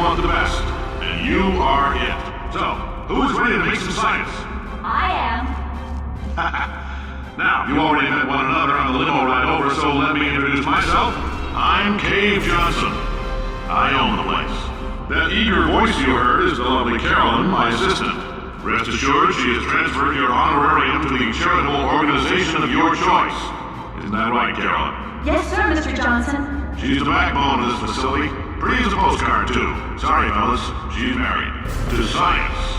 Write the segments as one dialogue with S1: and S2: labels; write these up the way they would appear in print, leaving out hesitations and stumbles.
S1: want the best, and you are it. So, who's ready to make some science?
S2: I am.
S1: Now, you already met one another on the limo ride over, so let me introduce myself. I'm Cave Johnson. I own the place. That eager voice you heard is the lovely Carolyn, my assistant. Rest assured, she has transferred your honorarium to the charitable organization of your choice. Isn't that right, Carolyn?
S2: Yes, sir, Mr. Johnson.
S1: She's the backbone of this facility. Pretty as a postcard, too. Sorry, fellas. She's married. To science.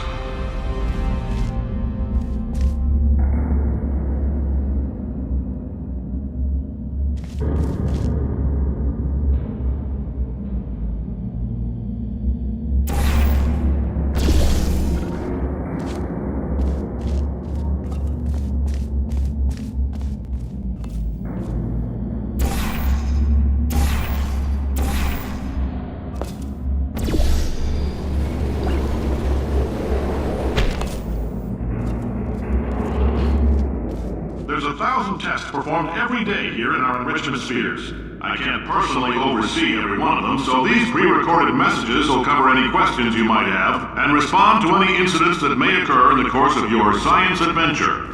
S1: There's 1,000 tests performed every day here in our enrichment spheres. I can't personally oversee every one of them, so these pre-recorded messages will cover any questions you might have and respond to any incidents that may occur in the course of your science adventure.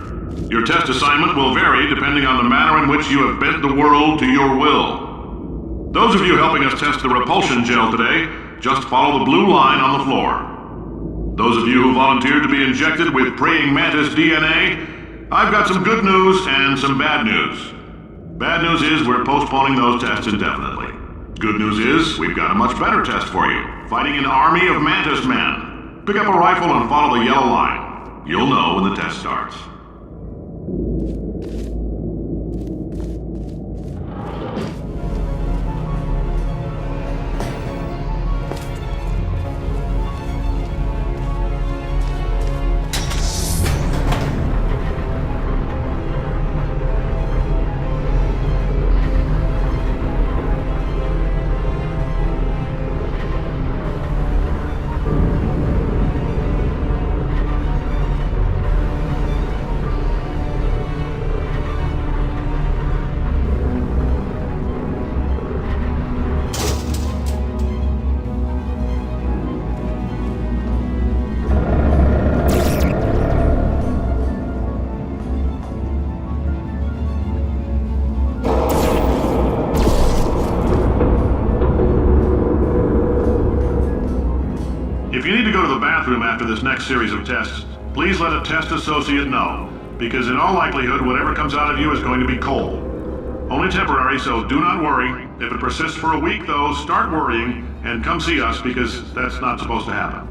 S1: Your test assignment will vary depending on the manner in which you have bent the world to your will. Those of you helping us test the repulsion gel today, just follow the blue line on the floor. Those of you who volunteered to be injected with praying mantis DNA, I've got some good news and some bad news. Bad news is we're postponing those tests indefinitely. Good news is we've got a much better test for you. Fighting an army of mantis men. Pick up a rifle and follow the yellow line. You'll know when the test starts. If you need to go to the bathroom after this next series of tests, please let a test associate know, because in all likelihood, whatever comes out of you is going to be coal. Only temporary, so do not worry. If it persists for a week, though, start worrying and come see us, because that's not supposed to happen.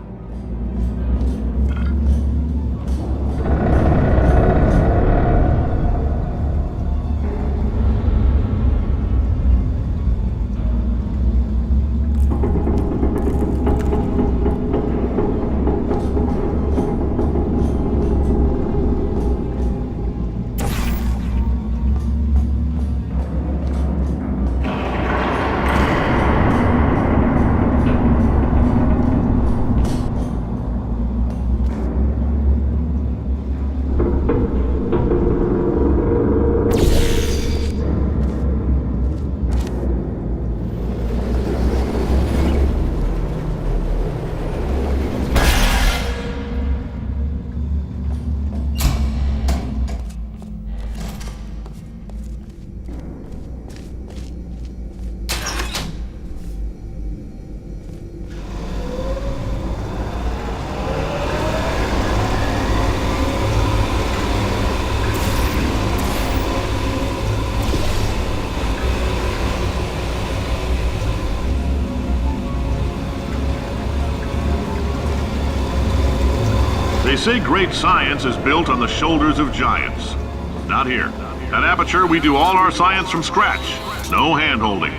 S1: They say great science is built on the shoulders of giants. Not here. At Aperture, we do all our science from scratch. No hand-holding.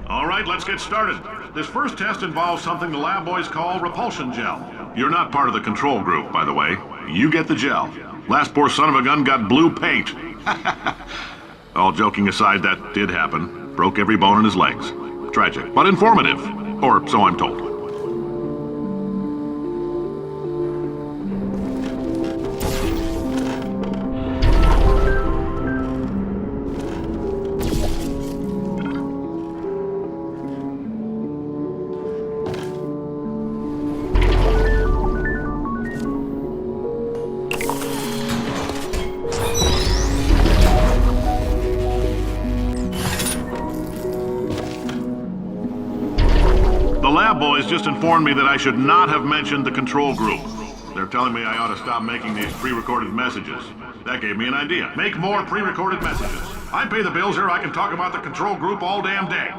S1: All right, let's get started. This first test involves something the lab boys call repulsion gel. You're not part of the control group, by the way. You get the gel. Last poor son of a gun got blue paint. All joking aside, that did happen. Broke every bone in his legs. Tragic, but informative. Or so I'm told. The lab boys just informed me that I should not have mentioned the control group. They're telling me I ought to stop making these pre-recorded messages. That gave me an idea. Make more pre-recorded messages. I pay the bills here, I can talk about the control group all damn day.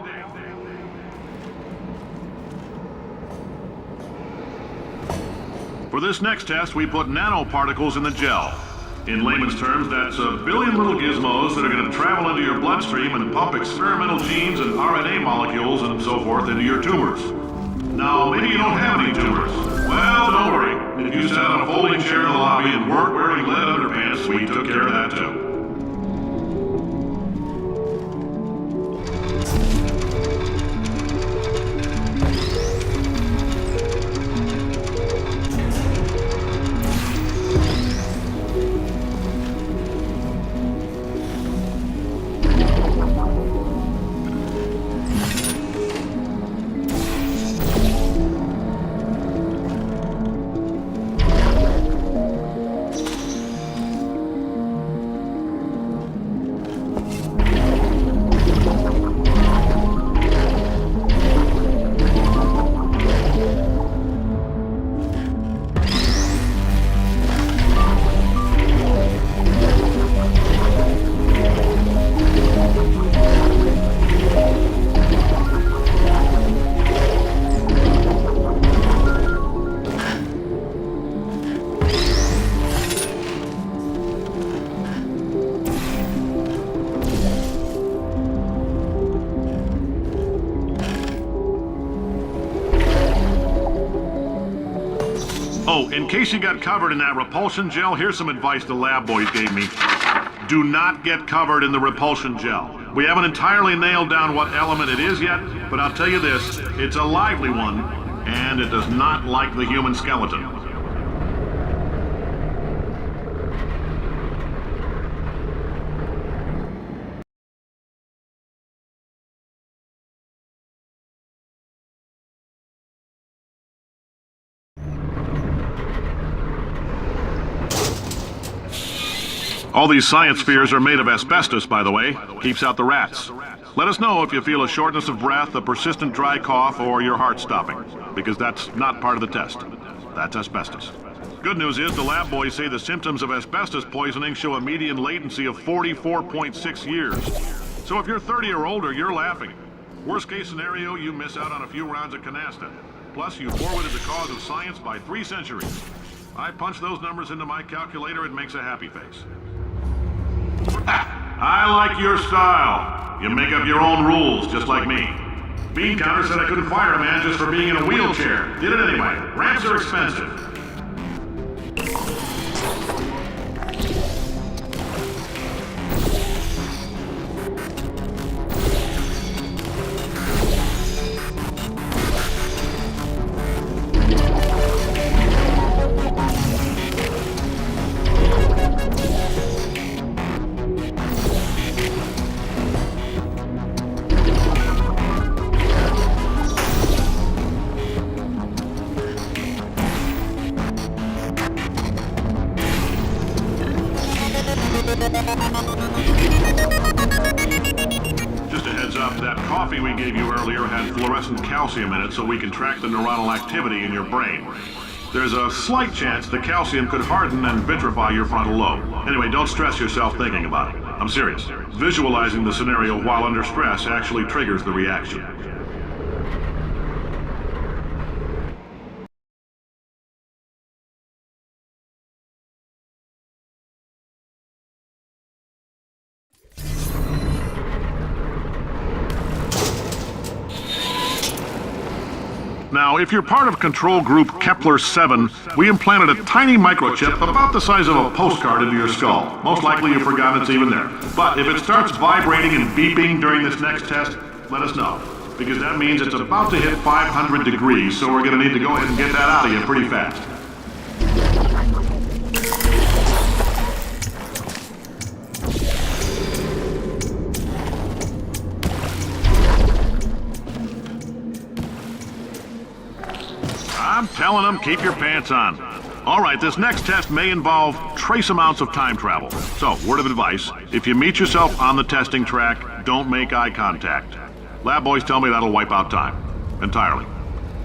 S1: For this next test, we put nanoparticles in the gel. In layman's terms, that's a billion little gizmos that are going to travel into your bloodstream and pump experimental genes and RNA molecules and so forth into your tumors. Now, maybe you don't have any tumors. Well, don't worry. If you sat on a folding chair in the lobby and weren't wearing lead underpants, we took care of that too. Oh, in case you got covered in that repulsion gel, here's some advice the lab boys gave me. Do not get covered in the repulsion gel. We haven't entirely nailed down what element it is yet, but I'll tell you this, it's a lively one, and it does not like the human skeleton. All these science spheres are made of asbestos, by the way. Keeps out the rats. Let us know if you feel a shortness of breath, a persistent dry cough, or your heart stopping, because that's not part of the test. That's asbestos. Good news is the lab boys say the symptoms of asbestos poisoning show a median latency of 44.6 years. So if you're 30 or older, you're laughing. Worst case scenario, you miss out on a few rounds of canasta. Plus, you forwarded the cause of science by 3 centuries. I punch those numbers into my calculator, it makes a happy face. I like your style. You make up your own rules, just like me. Bean Counter said I couldn't fire a man just for being in a wheelchair. Did it anyway. Ramps are expensive. Just a heads up, that coffee we gave you earlier had fluorescent calcium in it so we can track the neuronal activity in your brain. There's a slight chance the calcium could harden and vitrify your frontal lobe. Anyway, don't stress yourself thinking about it. I'm serious. Visualizing the scenario while under stress actually triggers the reaction. Now, if you're part of control group Kepler-7, we implanted a tiny microchip about the size of a postcard into your skull. Most likely you've forgotten it's even there. But if it starts vibrating and beeping during this next test, let us know. Because that means it's about to hit 500 degrees, so we're going to need to go ahead and get that out of you pretty fast. I'm telling them, keep your pants on. All right, this next test may involve trace amounts of time travel. So, word of advice, if you meet yourself on the testing track, don't make eye contact. Lab boys tell me that'll wipe out time. Entirely.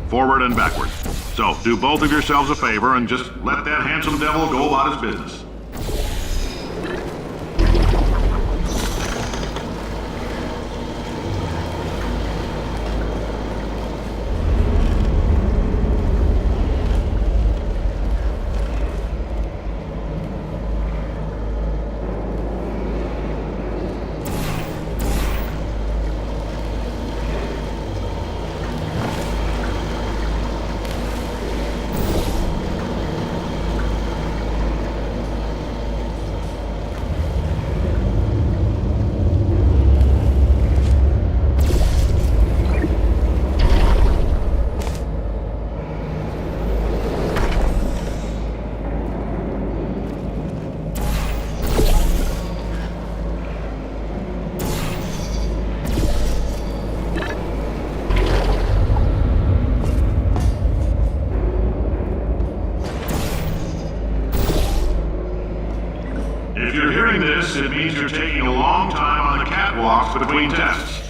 S1: Forward and backward. So, do both of yourselves a favor and just let that handsome devil go about his business. If you're hearing this, it means you're taking a long time on the catwalks between tests.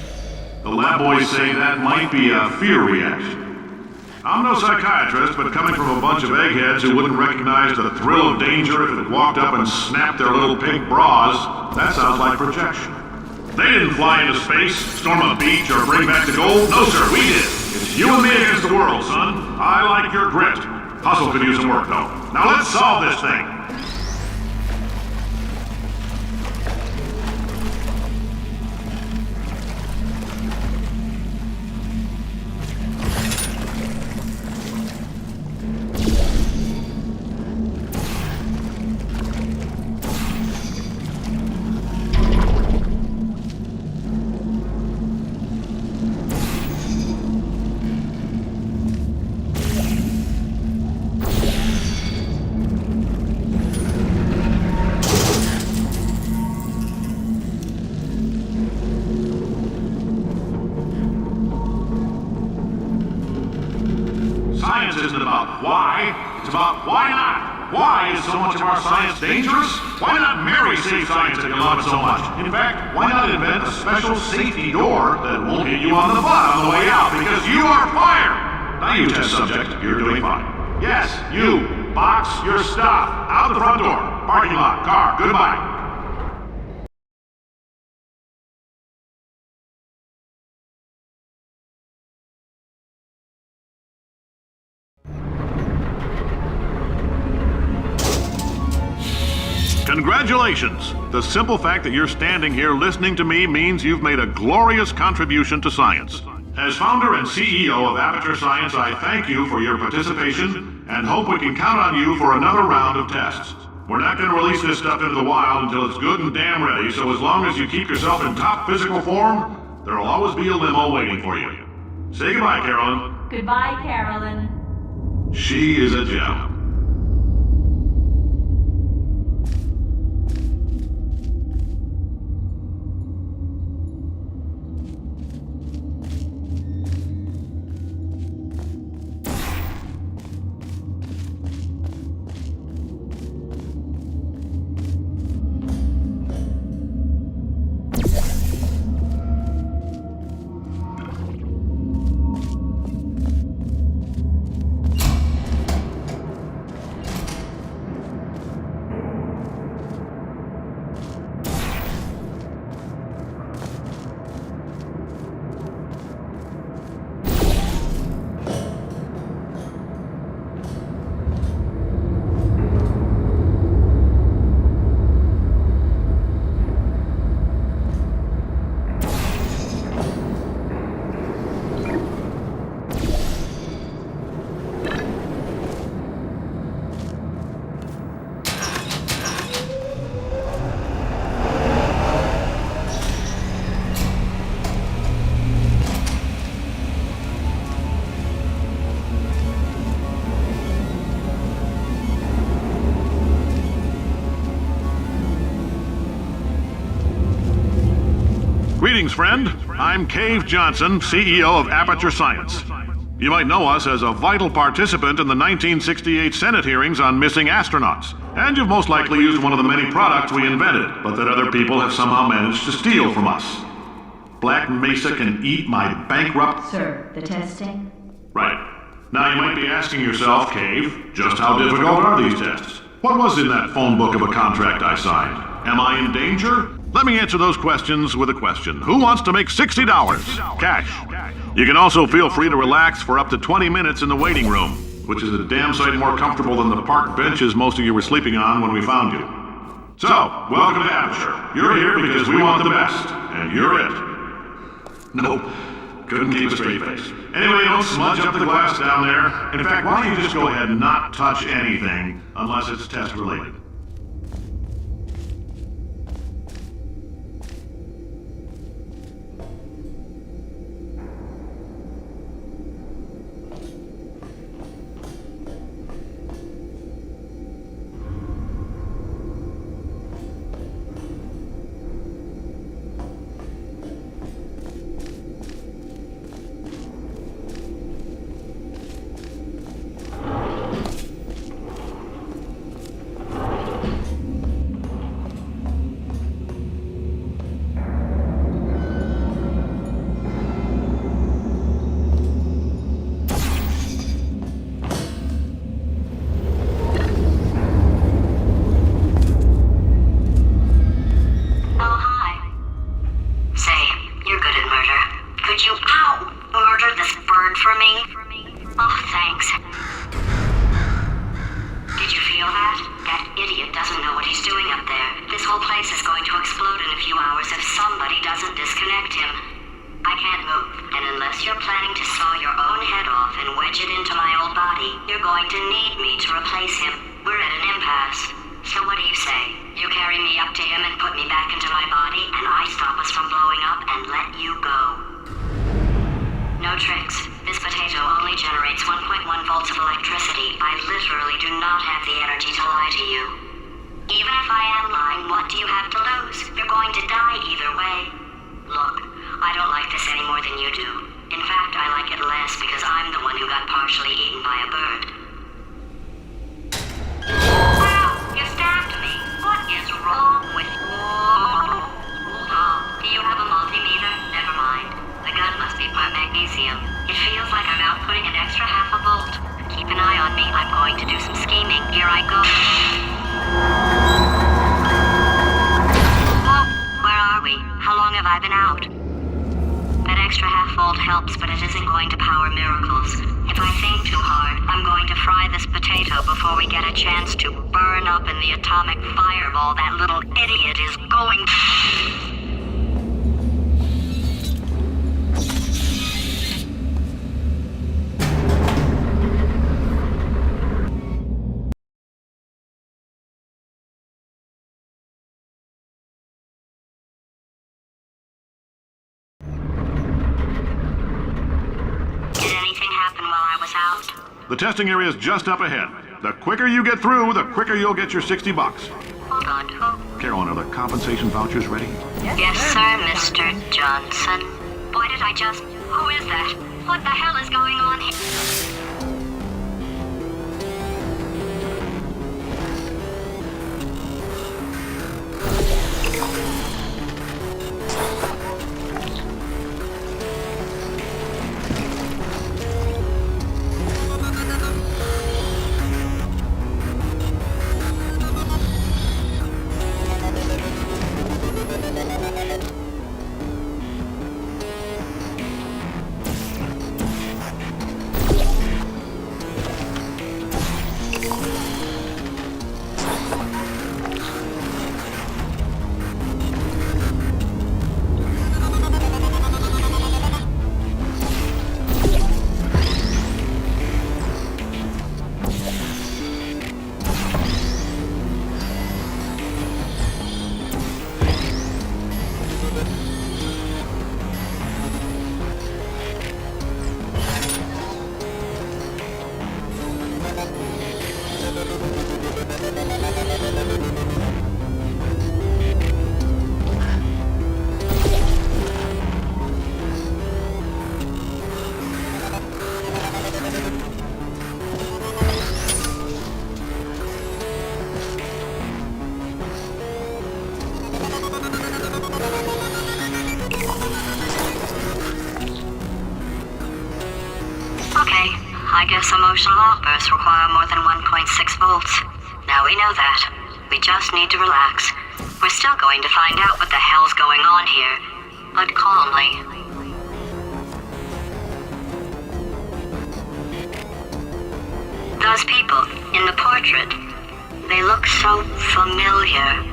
S1: The lab boys say that might be a fear reaction. I'm no psychiatrist, but coming from a bunch of eggheads who wouldn't recognize the thrill of danger if it walked up and snapped their little pink bras, that sounds like projection. They didn't fly into space, storm a beach, or bring back the gold. No, sir, we did. It's you and me against the world, son. I like your grit. Hustle could use some work, though. Now let's solve this thing. Science isn't about why, it's about why not. Why is so much of our science dangerous? Why not marry safe science if you love it so much? In fact, why not invent a special safety door that won't hit you on the butt on the way out because you are fired? Now you test subject, you're doing fine. Yes, you, box your stuff, out the front door, parking lot, car, goodbye. Congratulations! The simple fact that you're standing here listening to me means you've made a glorious contribution to science. As founder and CEO of Aperture Science, I thank you for your participation and hope we can count on you for another round of tests. We're not going to release this stuff into the wild until it's good and damn ready, so as long as you keep yourself in top physical form, there'll always be a limo waiting for you. Say goodbye, Carolyn.
S2: Goodbye, Carolyn.
S1: She is a gem. Greetings, friend. I'm Cave Johnson, CEO of Aperture Science. You might know us as a vital participant in the 1968 Senate hearings on missing astronauts. And you've most likely used one of the many products we invented, but that other people have somehow managed to steal from us. Black Mesa can eat my bankrupt...
S2: Sir, the testing?
S1: Right. Now you might be asking yourself, Cave, just how difficult are these tests? What was in that phone book of a contract I signed? Am I in danger? Let me answer those questions with a question. Who wants to make $60? Cash. You can also feel free to relax for up to 20 minutes in the waiting room, which is a damn sight more comfortable than the park benches most of you were sleeping on when we found you. So, welcome to Aperture. You're here because we want the best, and you're it. Nope. Couldn't keep a straight face. Anyway, don't smudge up the glass down there. In fact, why don't you just go ahead and not touch anything unless it's test related? The testing area is just up ahead. The quicker you get through, the quicker you'll get your $60. Carolyn, are the compensation vouchers ready?
S3: Yes, sir, Mr. Johnson. Why did I just... Who is that? What the hell is going on here? I guess emotional outbursts require more than 1.6 volts. Now we know that. We just need to relax. We're still going to find out what the hell's going on here, but calmly. Those people in the portrait, they look so familiar.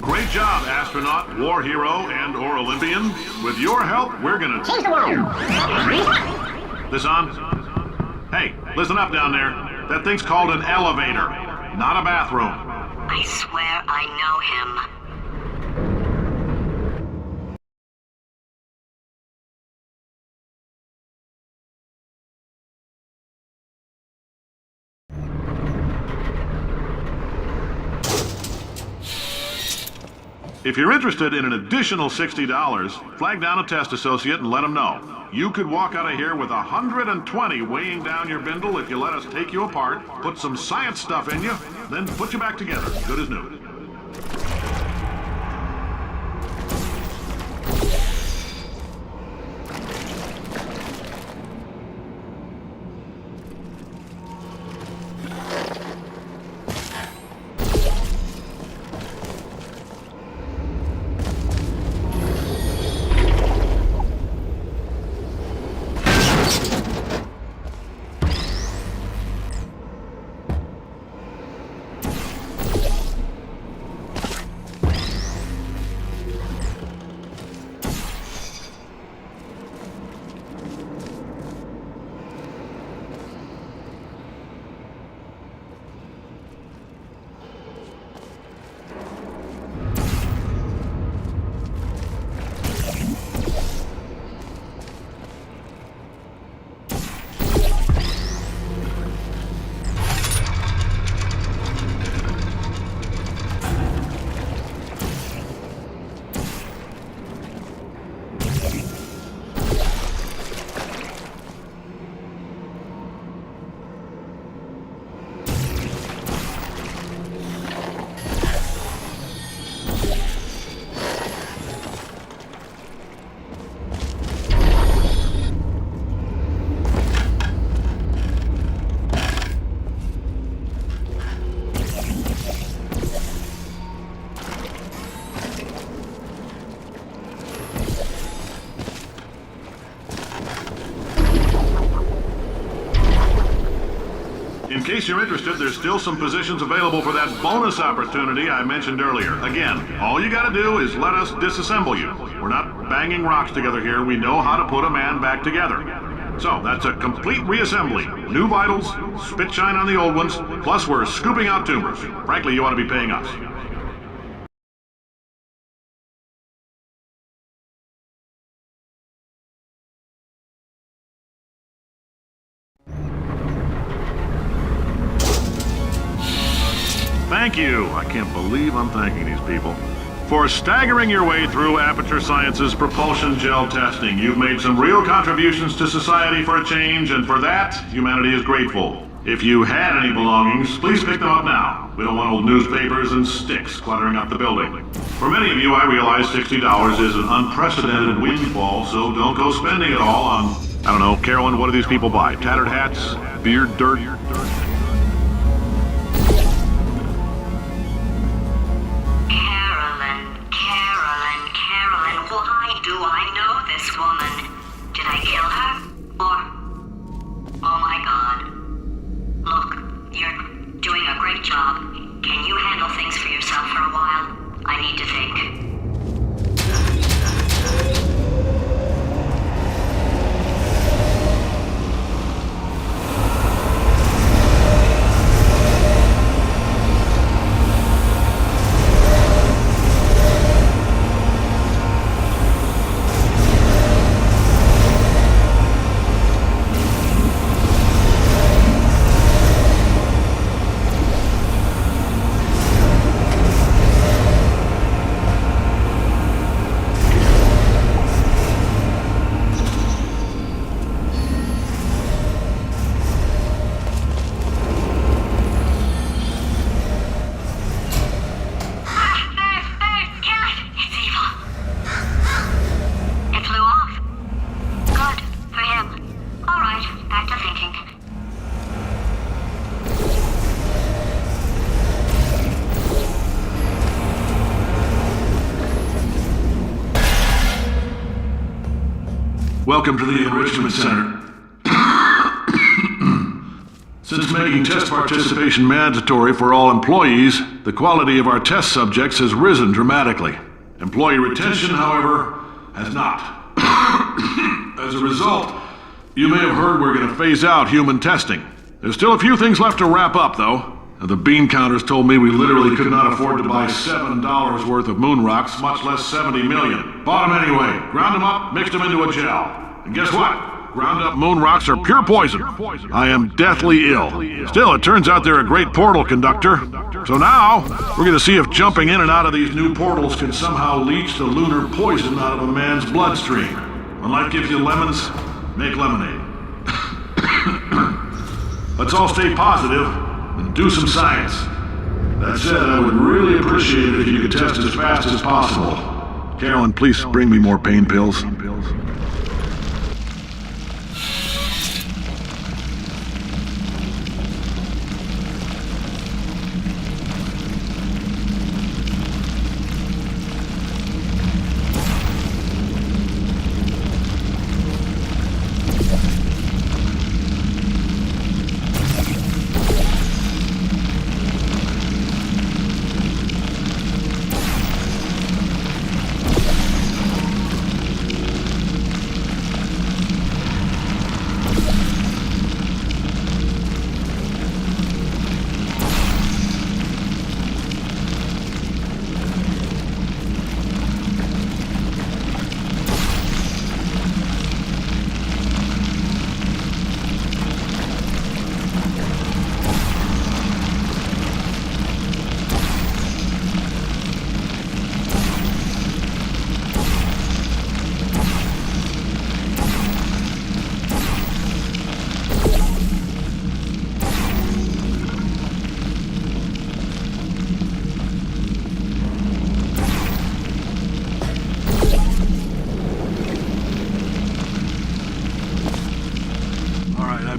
S1: Great job, astronaut, war hero, and/or Olympian. With your help, we're gonna change the world. This on? Hey, listen up down there. That thing's called an elevator, not a bathroom.
S3: I swear I know him.
S1: If you're interested in an additional $60, flag down a test associate and let them know. You could walk out of here with 120 weighing down your bindle if you let us take you apart, put some science stuff in you, then put you back together, good as new. In case you're interested, there's still some positions available for that bonus opportunity I mentioned earlier. Again, all you gotta do is let us disassemble you. We're not banging rocks together here. We know how to put a man back together. So, that's a complete reassembly. New vitals, spit shine on the old ones, plus we're scooping out tumors. Frankly, you ought to be paying us. Thank you. I can't believe I'm thanking these people. For staggering your way through Aperture Science's propulsion gel testing, you've made some real contributions to society for a change, and for that, humanity is grateful. If you had any belongings, please pick them up now. We don't want old newspapers and sticks cluttering up the building. For many of you, I realize $60 is an unprecedented windfall, so don't go spending it all on, I don't know, Carolyn, what do these people buy? Tattered hats? Beard dirt?
S3: Why do I know this woman? Did I kill her? Or... Oh my god. Look, you're doing a great job. Can you handle things for yourself for a while?
S1: Welcome to the Enrichment Center. Since making test participation mandatory for all employees, the quality of our test subjects has risen dramatically. Employee retention, however, has not. As a result, you may have heard we're going to phase out human testing. There's still a few things left to wrap up, though. The bean counters told me we literally could not afford to buy $7 worth of moon rocks, much less 70 million. Bought them anyway, ground them up, mixed them into a gel. And guess what? Ground up moon rocks are pure poison. I am deathly ill. Still, it turns out they're a great portal conductor. So now, we're going to see if jumping in and out of these new portals can somehow leach the lunar poison out of a man's bloodstream. When life gives you lemons, make lemonade. Let's all stay positive and do some science. That said, I would really appreciate it if you could test as fast as possible. Carolyn, please bring me more pain pills.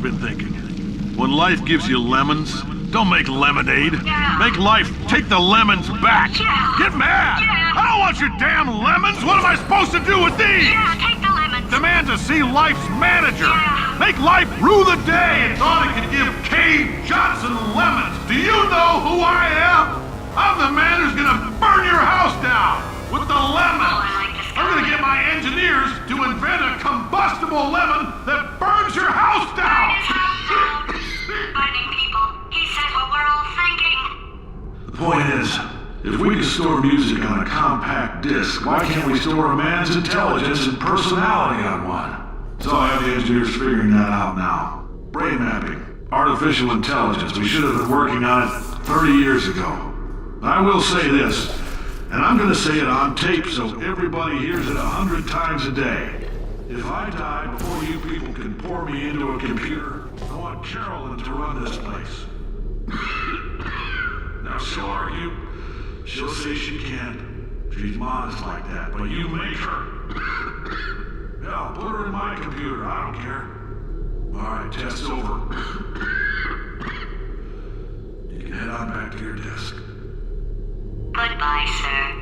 S1: Been thinking. When life gives you lemons, don't make lemonade. Make life take the lemons back. Get mad! I don't want your damn lemons! What am I supposed to do with these?
S3: Take the lemons.
S1: Demand to see life's manager. Make life rue the day and thought it could give Cave Johnson lemons. Do you know who I am? I'm the man who's gonna burn your house down with the lemons. I'm gonna get my engineers to invent a combustible lemon that burns your house down!
S3: Burning people. He said what we're all thinking.
S1: The point is, if we can store music on a compact disc, why can't we store a man's intelligence and personality on one? So I have the engineers figuring that out now. Brain mapping, artificial intelligence. We should have been working on it 30 years ago. I will say this, and I'm gonna say it on tape so everybody hears it 100 times a day. If I die before you people can pour me into a computer, I want Carolyn to run this place. Now she'll argue. She'll say she can't. She's modest like that, but you make her. Yeah, put her in my computer, I don't care. Alright, test's over. You can head on back to your desk.
S3: Goodbye, sir.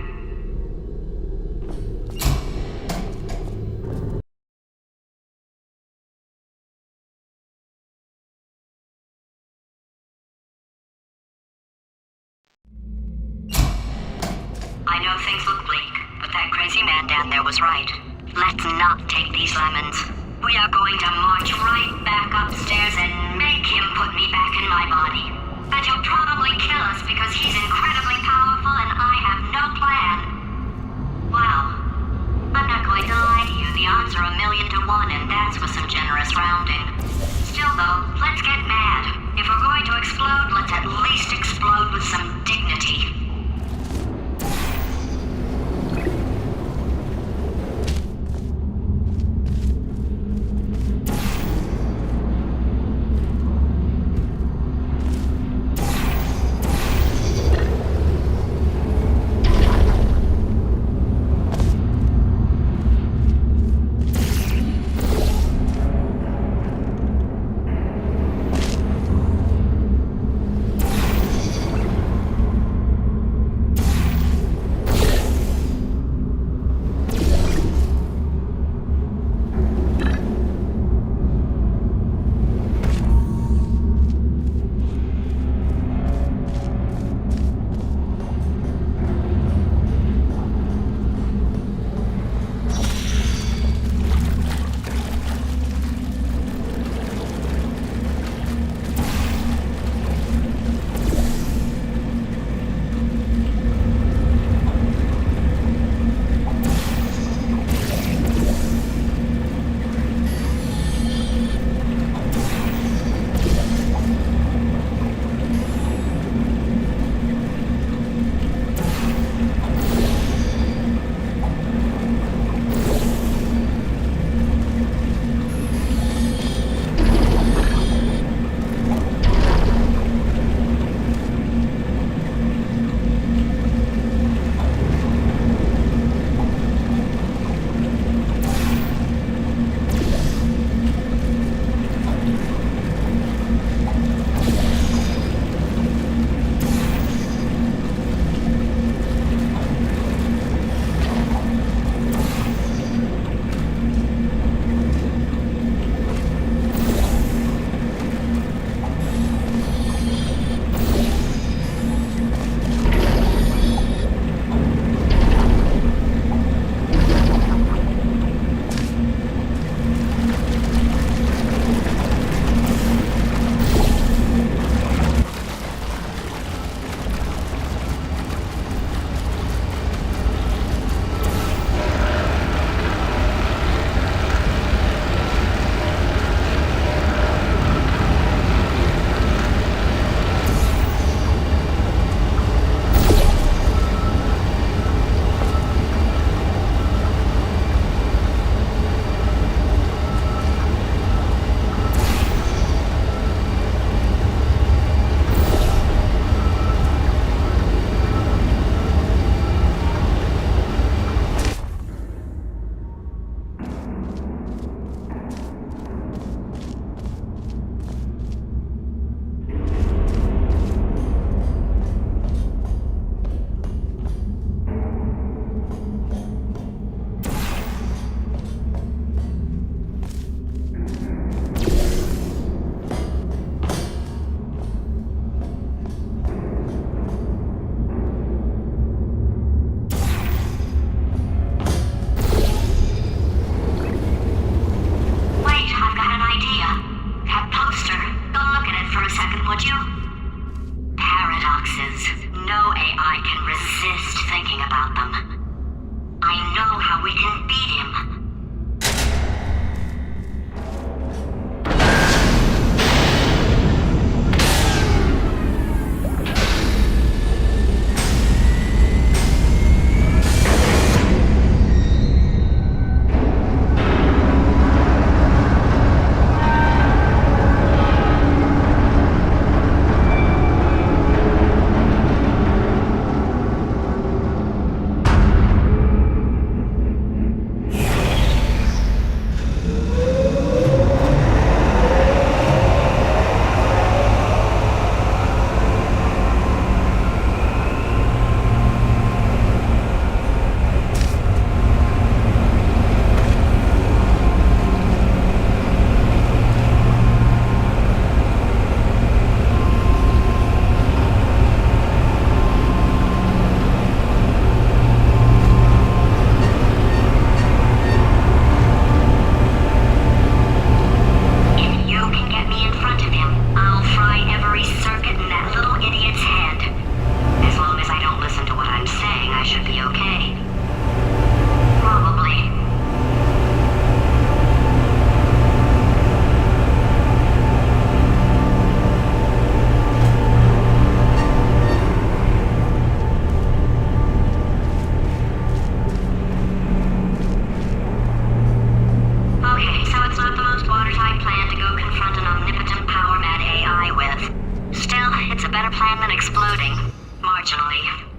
S3: I know things look bleak, but that crazy man down there was right. Let's not take these lemons. We are going to march right back upstairs and make him put me back in my body. And he'll probably kill us because he's incredibly powerful and I have no plan. Well, I'm not going to lie to you. The odds are 1,000,000 to 1, and that's with some generous rounding. Still though, let's get mad. If we're going to explode, let's at least explode with some dignity. would you? Paradoxes. No AI can resist thinking about them. I know how we can beat him. Still, it's a better plan than exploding. Marginally.